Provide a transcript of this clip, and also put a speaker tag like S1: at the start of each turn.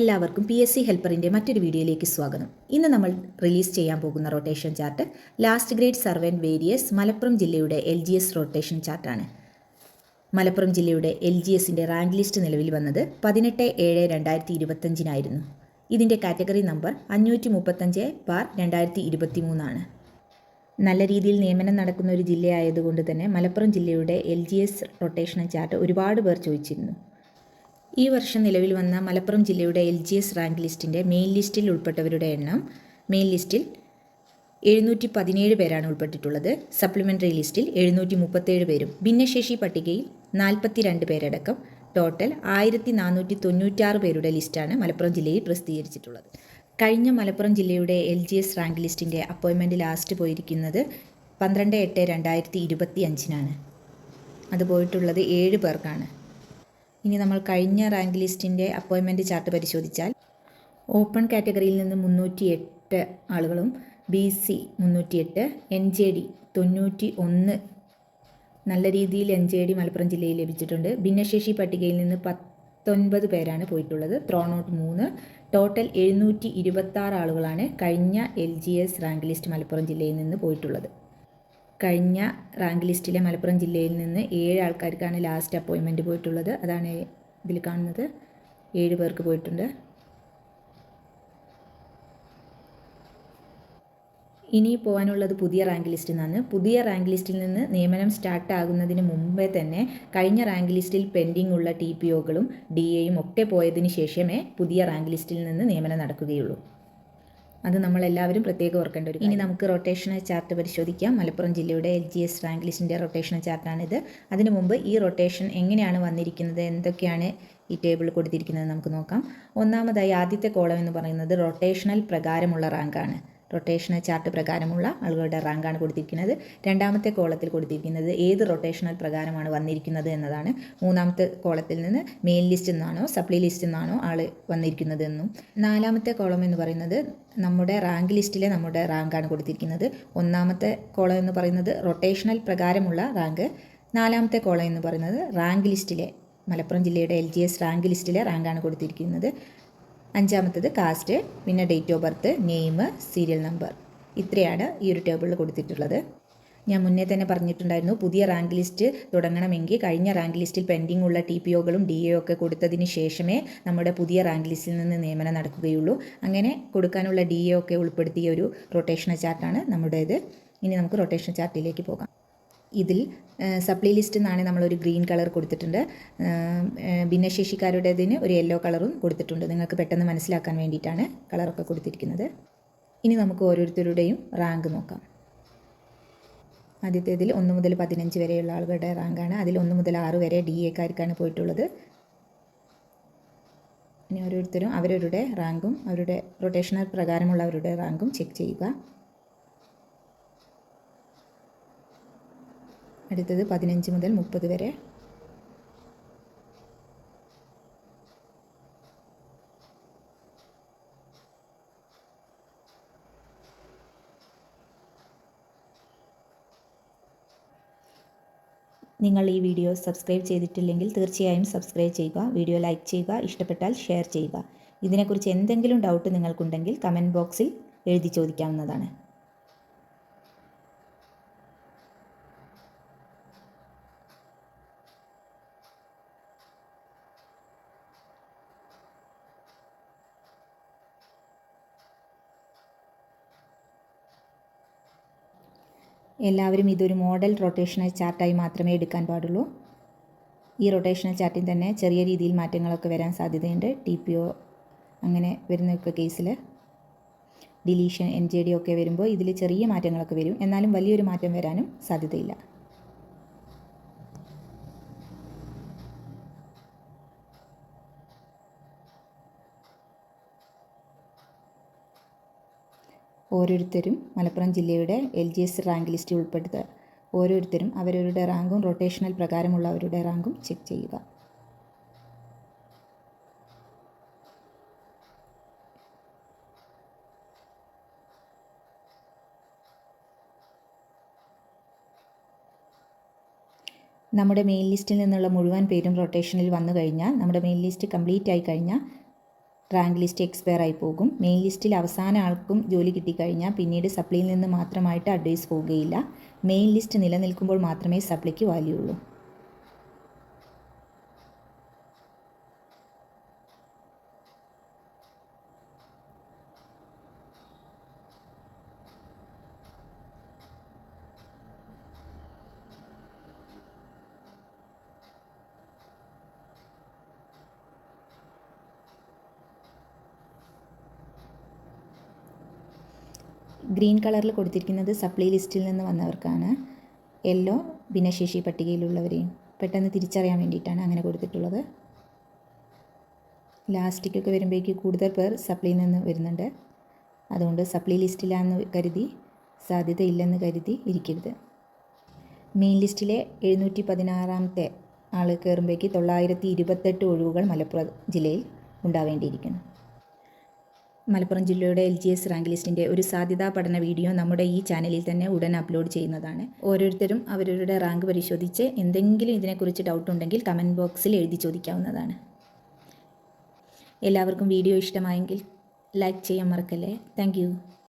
S1: എല്ലാവർക്കും PSC ഹെൽപ്പറിൻ്റെ മറ്റൊരു വീഡിയോയിലേക്ക് സ്വാഗതം. ഇന്ന് നമ്മൾ റിലീസ് ചെയ്യാൻ പോകുന്ന rotation chart last grade servant various Malappuram ജില്ലയുടെ LGS റൊട്ടേഷൻ ചാർട്ടാണ്. മലപ്പുറം ജില്ലയുടെ LGSൻ്റെ റാങ്ക് ലിസ്റ്റ് നിലവിൽ വന്നത് 18/7/2025 ഇതിൻ്റെ കാറ്റഗറി നമ്പർ 535/2023 നല്ല രീതിയിൽ നിയമനം നടക്കുന്ന ഒരു ജില്ലയായതുകൊണ്ട് തന്നെ മലപ്പുറം ജില്ലയുടെ LGS റൊട്ടേഷണൽ ചാർട്ട് ഒരുപാട് പേർ ചോദിച്ചിരുന്നു. ഈ വർഷം നിലവിൽ വന്ന മലപ്പുറം ജില്ലയുടെ LGS റാങ്ക് ലിസ്റ്റിൻ്റെ മെയിൻ ലിസ്റ്റിൽ ഉൾപ്പെട്ടവരുടെ എണ്ണം മെയിൻ ലിസ്റ്റിൽ 717 പേരാണ് ഉൾപ്പെട്ടിട്ടുള്ളത്. സപ്ലിമെൻ്ററി ലിസ്റ്റിൽ 737 പേരും ഭിന്നശേഷി പട്ടികയിൽ 42 പേരടക്കം ടോട്ടൽ 1496 പേരുടെ ലിസ്റ്റാണ് മലപ്പുറം ജില്ലയിൽ പ്രസിദ്ധീകരിച്ചിട്ടുള്ളത്. കഴിഞ്ഞ മലപ്പുറം ജില്ലയുടെ LGS റാങ്ക് ലിസ്റ്റിൻ്റെ അപ്പോയിൻമെൻറ്റ് ലാസ്റ്റ് പോയിരിക്കുന്നത് 12/8/2025 അത് പോയിട്ടുള്ളത് 7 പേർക്കാണ്. ഇനി നമ്മൾ കഴിഞ്ഞ റാങ്ക് ലിസ്റ്റിൻ്റെ അപ്പോയിൻമെൻറ്റ് ചാർട്ട് പരിശോധിച്ചാൽ ഓപ്പൺ കാറ്റഗറിയിൽ നിന്ന് 308 ആളുകളും BC 308, NJD 91 നല്ല രീതിയിൽ NJD മലപ്പുറം ജില്ലയിൽ ലഭിച്ചിട്ടുണ്ട്. ഭിന്നശേഷി പട്ടികയിൽ നിന്ന് 19 പേരാണ് പോയിട്ടുള്ളത്. Thrown out 3. ടോട്ടൽ 726 ആളുകളാണ് കഴിഞ്ഞ LGS റാങ്ക് ലിസ്റ്റ് മലപ്പുറം ജില്ലയിൽ നിന്ന് പോയിട്ടുള്ളത്. കഴിഞ്ഞ റാങ്ക് ലിസ്റ്റിലെ മലപ്പുറം ജില്ലയിൽ നിന്ന് 7 ആൾക്കാർക്കാണ് ലാസ്റ്റ് അപ്പോയിൻമെൻറ്റ് പോയിട്ടുള്ളത്. അതാണ് ഇതിൽ കാണുന്നത്. 7 പേർക്ക് പോയിട്ടുണ്ട്. ഇനി പോകാനുള്ളത് പുതിയ റാങ്ക് ലിസ്റ്റിൽ നിന്നാണ്. പുതിയ റാങ്ക് ലിസ്റ്റിൽ നിന്ന് നിയമനം സ്റ്റാർട്ട് ആകുന്നതിന് മുമ്പേ തന്നെ കഴിഞ്ഞ റാങ്ക് ലിസ്റ്റിൽ പെൻഡിംഗ് ഉള്ള TPOകളും DAയും ഒക്കെ പോയതിന് ശേഷമേ പുതിയ റാങ്ക് ലിസ്റ്റിൽ നിന്ന് നിയമനം നടക്കുകയുള്ളൂ. അത് നമ്മളെല്ലാവരും പ്രത്യേകം ഓർക്കേണ്ട ഒരു. ഇനി നമുക്ക് റൊട്ടേഷണൽ ചാർട്ട് പരിശോധിക്കാം. മലപ്പുറം ജില്ലയുടെ LGS റാങ്ക് ലിസ്റ്റിൻ്റെ റൊട്ടേഷണൽ ചാർട്ടാണിത്. അതിനു മുമ്പ് ഈ റൊട്ടേഷൻ എങ്ങനെയാണ് വന്നിരിക്കുന്നത്, എന്തൊക്കെയാണ് ഈ ടേബിൾ കൊടുത്തിരിക്കുന്നത് നമുക്ക് നോക്കാം. ഒന്നാമതായി ആദ്യത്തെ കോളം എന്ന് പറയുന്നത് റൊട്ടേഷണൽ പ്രകാരമുള്ള റാങ്കാണ്. റൊട്ടേഷണൽ ചാർട്ട് പ്രകാരമുള്ള ആളുകളുടെ റാങ്കാണ് കൊടുത്തിരിക്കുന്നത്. രണ്ടാമത്തെ കോളത്തിൽ കൊടുത്തിരിക്കുന്നത് ഏത് റൊട്ടേഷണൽ പ്രകാരമാണ് വന്നിരിക്കുന്നത് എന്നതാണ്. മൂന്നാമത്തെ കോളത്തിൽ നിന്ന് മെയിൻ ലിസ്റ്റിൽ നിന്നാണോ സപ്ലി ലിസ്റ്റിൽ നിന്നാണോ ആൾ വന്നിരിക്കുന്നത് എന്നും. നാലാമത്തെ കോളം എന്ന് പറയുന്നത് നമ്മുടെ റാങ്ക് ലിസ്റ്റിലെ നമ്മുടെ റാങ്കാണ് കൊടുത്തിരിക്കുന്നത്. ഒന്നാമത്തെ കോളം എന്ന് പറയുന്നത് റൊട്ടേഷണൽ പ്രകാരമുള്ള റാങ്ക്. നാലാമത്തെ കോളം എന്ന് പറയുന്നത് റാങ്ക് ലിസ്റ്റിലെ മലപ്പുറം ജില്ലയുടെ LGS റാങ്ക് ലിസ്റ്റിലെ റാങ്കാണ് കൊടുത്തിരിക്കുന്നത്. അഞ്ചാമത്തത് കാസ്റ്റ്, പിന്നെ date of birth, name, serial number. ഇത്രയാണ് ഈ ഒരു ടേബിളിൽ കൊടുത്തിട്ടുള്ളത്. ഞാൻ മുന്നേ തന്നെ പറഞ്ഞിട്ടുണ്ടായിരുന്നു, പുതിയ റാങ്ക് ലിസ്റ്റ് തുടങ്ങണമെങ്കിൽ കഴിഞ്ഞ റാങ്ക് ലിസ്റ്റിൽ പെൻഡിംഗ് ഉള്ള TPOകളും DAയും ഒക്കെ കൊടുത്തതിന് ശേഷമേ നമ്മുടെ പുതിയ റാങ്ക് ലിസ്റ്റിൽ നിന്ന് നിയമനം നടക്കുകയുള്ളൂ. അങ്ങനെ കൊടുക്കാനുള്ള DA ഒക്കെ ഉൾപ്പെടുത്തിയ ഒരു റൊട്ടേഷണൽ ചാർട്ടാണ് നമ്മുടേത്. ഇനി നമുക്ക് റൊട്ടേഷണൽ ചാർട്ടിലേക്ക് പോകാം. ഇതിൽ സപ്ലി ലിസ്റ്റ് നിന്നാണ് നമ്മളൊരു ഗ്രീൻ കളർ കൊടുത്തിട്ടുണ്ട്. ഭിന്നശേഷിക്കാരുടേതിന് ഒരു യെല്ലോ കളറും കൊടുത്തിട്ടുണ്ട്. നിങ്ങൾക്ക് പെട്ടെന്ന് മനസ്സിലാക്കാൻ വേണ്ടിയിട്ടാണ് കളറൊക്കെ കൊടുത്തിരിക്കുന്നത്. ഇനി നമുക്ക് ഓരോരുത്തരുടെയും റാങ്ക് നോക്കാം. ആദ്യത്തേതിൽ 1 മുതൽ 15 വരെയുള്ള ആളുകളുടെ റാങ്കാണ്. അതിൽ 1 മുതൽ 6 വരെ DAക്കാർക്കാണ് പോയിട്ടുള്ളത്. ഇനി ഓരോരുത്തരും അവരവരുടെ റാങ്കും അവരുടെ റൊട്ടേഷണൽ പ്രകാരമുള്ളവരുടെ റാങ്കും ചെക്ക് ചെയ്യുക. അടുത്തത് 15 മുതൽ 30 വരെ. നിങ്ങൾ ഈ വീഡിയോ സബ്സ്ക്രൈബ് ചെയ്തിട്ടില്ലെങ്കിൽ തീർച്ചയായും സബ്സ്ക്രൈബ് ചെയ്യുക. വീഡിയോ ലൈക്ക് ചെയ്യുക. ഇഷ്ടപ്പെട്ടാൽ ഷെയർ ചെയ്യുക. ഇതിനെക്കുറിച്ച് എന്തെങ്കിലും ഡൗട്ട് നിങ്ങൾക്കുണ്ടെങ്കിൽ കമൻറ്റ് ബോക്സിൽ എഴുതി ചോദിക്കാവുന്നതാണ്. എല്ലാവരും ഇതൊരു മോഡൽ റൊട്ടേഷണൽ ചാർട്ടായി മാത്രമേ എടുക്കാൻ പാടുള്ളൂ. ഈ റൊട്ടേഷണൽ ചാർട്ടിൽ തന്നെ ചെറിയ രീതിയിൽ മാറ്റങ്ങളൊക്കെ വരാൻ സാധ്യതയുണ്ട്. TPO അങ്ങനെ വരുന്നൊക്കെ കേസിൽ ഡിലീഷൻ NJD ഒക്കെ വരുമ്പോൾ ഇതിൽ ചെറിയ മാറ്റങ്ങളൊക്കെ വരും. എന്നാലും വലിയൊരു മാറ്റം വരാനും സാധ്യതയില്ല. ഓരോരുത്തരും മലപ്പുറം ജില്ലയുടെ LGS റാങ്ക് ലിസ്റ്റിൽ ഉൾപ്പെടുത്ത ഓരോരുത്തരും അവരവരുടെ റാങ്കും റൊട്ടേഷണൽ പ്രകാരമുള്ളവരുടെ റാങ്കും ചെക്ക് ചെയ്യുക. നമ്മുടെ മെയിൻ ലിസ്റ്റിൽ നിന്നുള്ള മുഴുവൻ പേരും റൊട്ടേഷനിൽ വന്നു കഴിഞ്ഞാൽ, നമ്മുടെ മെയിൻ ലിസ്റ്റ് കംപ്ലീറ്റ് ആയി കഴിഞ്ഞാൽ റാങ്ക് ലിസ്റ്റ് എക്സ്പയർ ആയി പോകും. മെയിൻ ലിസ്റ്റിൽ അവസാന ആൾക്കും ജോലി കിട്ടിക്കഴിഞ്ഞാൽ പിന്നീട് സപ്ലിയിൽ നിന്ന് മാത്രമായിട്ട് അഡ്വൈസ് പോവുകയില്ല. മെയിൻ ലിസ്റ്റ് നിലനിൽക്കുമ്പോൾ മാത്രമേ സപ്ലിക്ക് വാല്യൂ ഉള്ളൂ. ഗ്രീൻ കളറിൽ കൊടുത്തിരിക്കുന്നത് സപ്ലൈ ലിസ്റ്റിൽ നിന്ന് വന്നവർക്കാണ്. യെല്ലോ ഭിന്നശേഷി പട്ടികയിലുള്ളവരെയും പെട്ടെന്ന് തിരിച്ചറിയാൻ വേണ്ടിയിട്ടാണ് അങ്ങനെ കൊടുത്തിട്ടുള്ളത്. ലാസ്റ്റിക്കൊക്കെ വരുമ്പോഴേക്ക് കൂടുതൽ പേർ സപ്ലൈയിൽ നിന്ന് വരുന്നുണ്ട്. അതുകൊണ്ട് സപ്ലൈ ലിസ്റ്റിലാണെന്ന് കരുതി സാധ്യതയില്ലെന്ന് കരുതി ഇരിക്കരുത്. മെയിൻ ലിസ്റ്റിലെ 716ാമത്തെ ആൾ കയറുമ്പോഴേക്ക് 928 ഒഴിവുകൾ മലപ്പുറം ജില്ലയിൽ ഉണ്ടാവേണ്ടിയിരിക്കുന്നു. മലപ്പുറം ജില്ലയുടെ LGS റാങ്ക് ലിസ്റ്റിൻ്റെ ഒരു സാധ്യതാ പഠന വീഡിയോ നമ്മുടെ ഈ ചാനലിൽ തന്നെ ഉടൻ അപ്ലോഡ് ചെയ്യുന്നതാണ്. ഓരോരുത്തരും അവരവരുടെ റാങ്ക് പരിശോധിച്ച് എന്തെങ്കിലും ഇതിനെക്കുറിച്ച് ഡൗട്ട് ഉണ്ടെങ്കിൽ കമൻറ്റ് ബോക്സിൽ എഴുതി ചോദിക്കാവുന്നതാണ്. എല്ലാവർക്കും വീഡിയോ ഇഷ്ടമായെങ്കിൽ ലൈക്ക് ചെയ്യാൻ മറക്കല്ലേ. താങ്ക്